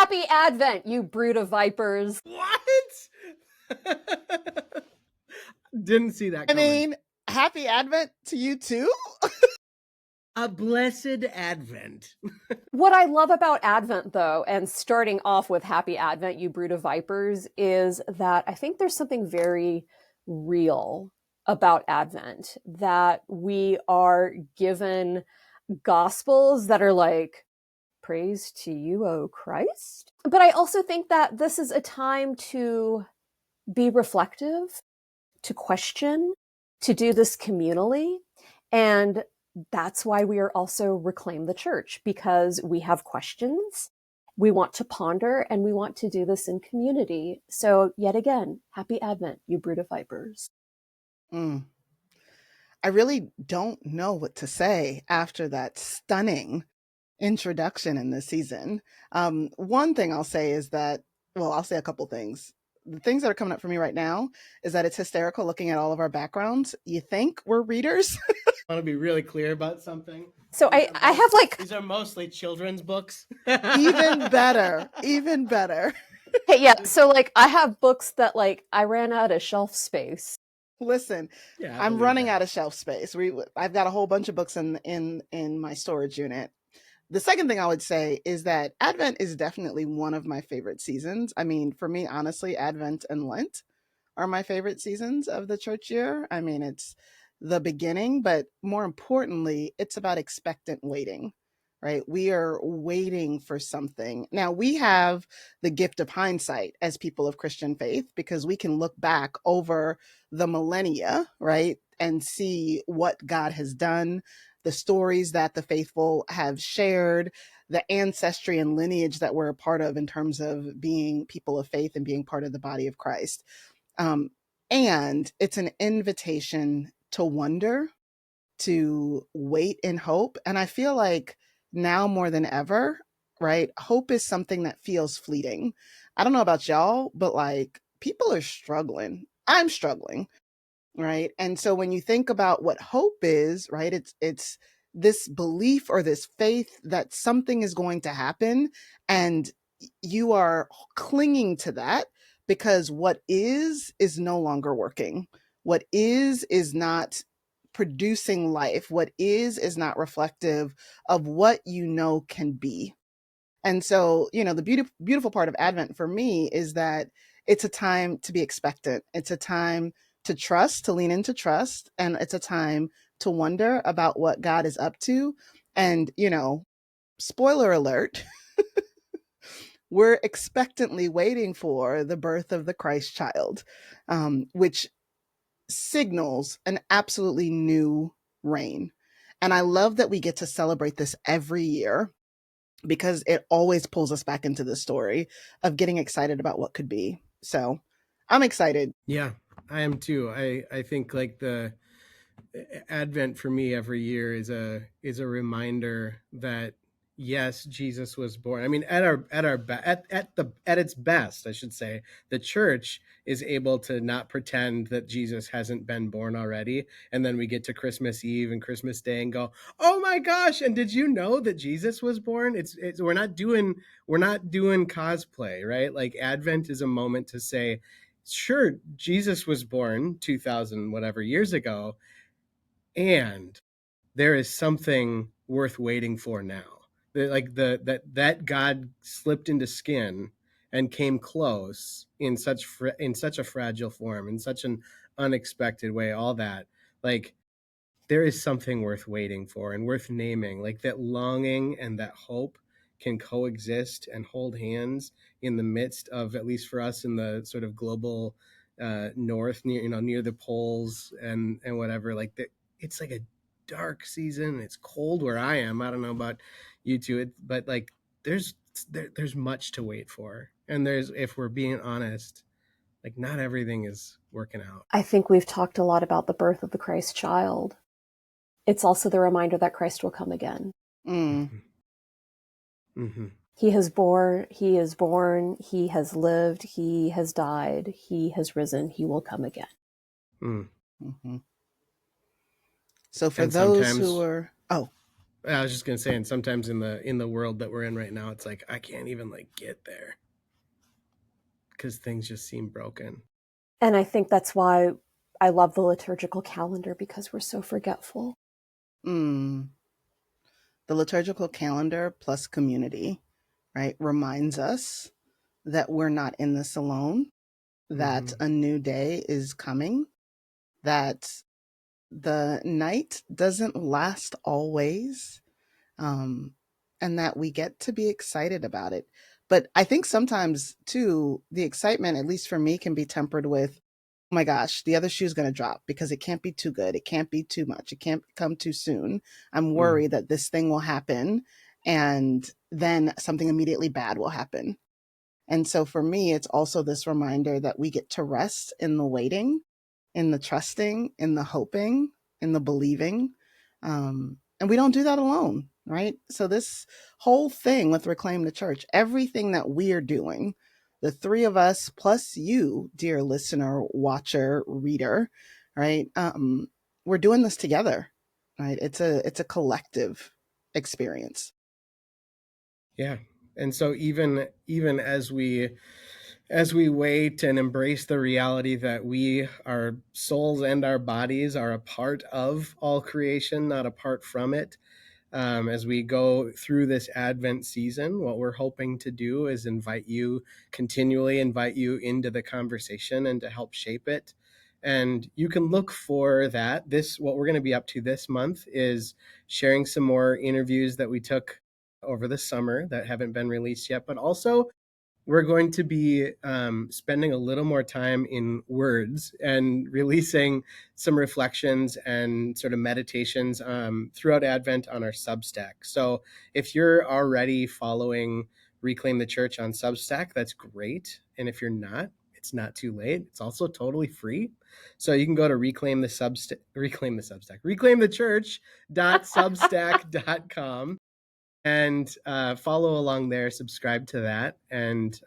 Happy Advent, you brood of vipers. What? Didn't see that I coming. mean, happy Advent to you too. A blessed Advent. What I love about Advent, though, and starting off with Happy Advent, you brood of vipers, is that I think there's something very real about Advent, that we are given gospels that are like, praise to you, O Christ. But I also think that this is a time to be reflective, to question, to do this communally. And that's why we are also Reclaim the Church, because we have questions, we want to ponder, and we want to do this in community. So yet again, happy Advent, you brood of vipers. I really don't know what to say after that stunning introduction in this season. One thing I'll say is that, well, I'll say a couple things. The things that are coming up for me right now is that it's hysterical looking at all of our backgrounds. You think we're readers? I want to be really clear about something. So I have like, These are mostly children's books. Even better. Even better. hey, yeah, so like I have books that like I ran out of shelf space. Listen, Yeah, I'm running out of shelf space. I've got a whole bunch of books in my storage unit. The second thing I would say is that Advent is definitely one of my favorite seasons. I mean, for me, honestly, Advent and Lent are my favorite seasons of the church year. I mean, it's the beginning, but more importantly, it's about expectant waiting, right? We are waiting for something. Now, we have the gift of hindsight as people of Christian faith because we can look back over the millennia, right? And see what God has done, the stories that the faithful have shared, the ancestry and lineage that we're a part of in terms of being people of faith and being part of the body of Christ. And it's an invitation to wonder, to wait in hope. And I feel like now more than ever, right? Hope is something that feels fleeting. I don't know about y'all, but like people are struggling. I'm struggling, right? And so when you think about what hope is, right? It's this belief or this faith that something is going to happen and you are clinging to that because what is no longer working. What is not producing life. What is not reflective of what you know can be. And so, you know, the beautiful part of Advent for me is that it's a time to be expectant. It's a time to trust, to lean into trust. And it's a time to wonder about what God is up to. And, you know, spoiler alert, we're expectantly waiting for the birth of the Christ child, which signals an absolutely new reign. And I love that we get to celebrate this every year because it always pulls us back into the story of getting excited about what could be. So I'm excited. Yeah, I am too. I think like the Advent for me every year is a reminder that yes, Jesus was born. I mean, at its best, I should say, the church is able to not pretend that Jesus hasn't been born already, and then we get to Christmas Eve and Christmas Day and go, "Oh my gosh! And did you know that Jesus was born?" It's we're not doing cosplay, right? Like Advent is a moment to say, "Sure, Jesus was born 2,000 whatever years ago." And there is something worth waiting for now. That God slipped into skin and came close in such a fragile form, in such an unexpected way. All that, like, there is something worth waiting for and worth naming. Like that longing and that hope can coexist and hold hands in the midst of, at least for us in the sort of global north, near the poles and whatever. Like that, it's like a dark season. It's cold where I am. I don't know about you two, but like there's much to wait for, and there's, if we're being honest, like not everything is working out. I think we've talked a lot about the birth of the Christ child. It's also the reminder that Christ will come again. Mm. Mm-hmm. He is born, he has lived, he has died, he has risen, he will come again. Mm-hmm. So for And those sometimes, who are, oh, I was just gonna say, and sometimes in the world that we're in right now, it's like I can't even like get there because things just seem broken. And I think that's why I love the liturgical calendar, because we're so forgetful. Mm. The liturgical calendar plus community, right, reminds us that we're not in this alone, that Mm-hmm. a new day is coming, that the night doesn't last always, um, and that we get to be excited about it. But I think sometimes, too, the excitement, at least for me, can be tempered with, oh my gosh, the other shoe is going to drop because it can't be too good. It can't be too much. It can't come too soon. I'm Mm. worried that this thing will happen and then something immediately bad will happen. And so for me, it's also this reminder that we get to rest in the waiting, in the trusting, in the hoping, in the believing. And we don't do that alone, right? So this whole thing with Reclaim the Church, everything that we are doing, the three of us plus you, dear listener, watcher, reader, right? We're doing this together, right? It's a collective experience. Yeah. And so even as we wait and embrace the reality that we, our souls and our bodies, are a part of all creation, not apart from it, as we go through this Advent season, what we're hoping to do is continually invite you into the conversation and to help shape it. And you can look for that. What we're going to be up to this month is sharing some more interviews that we took over the summer that haven't been released yet, but also we're going to be spending a little more time in words and releasing some reflections and sort of meditations throughout Advent on our Substack. So if you're already following Reclaim the Church on Substack, that's great. And if you're not, it's not too late. It's also totally free. So you can go to reclaim the church.substack.com and follow along there. Subscribe to that, and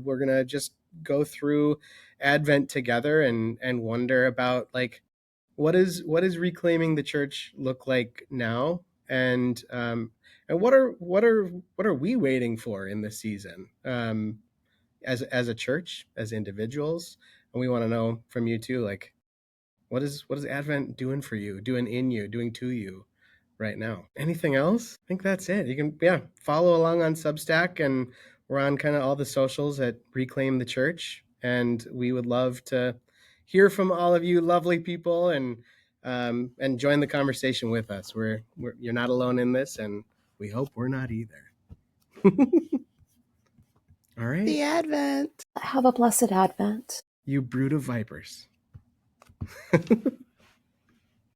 we're gonna just go through Advent together and wonder about like what is reclaiming the church look like now, and what are we waiting for in this season, as a church, as individuals, and we want to know from you too, like what is Advent doing for you, doing in you, doing to you right now. Anything else? I think that's it. You can, follow along on Substack, and we're on kind of all the socials at Reclaim the Church. And we would love to hear from all of you lovely people, and join the conversation with us. You're not alone in this, and we hope we're not either. All right. The Advent. Have a blessed Advent. You brood of vipers.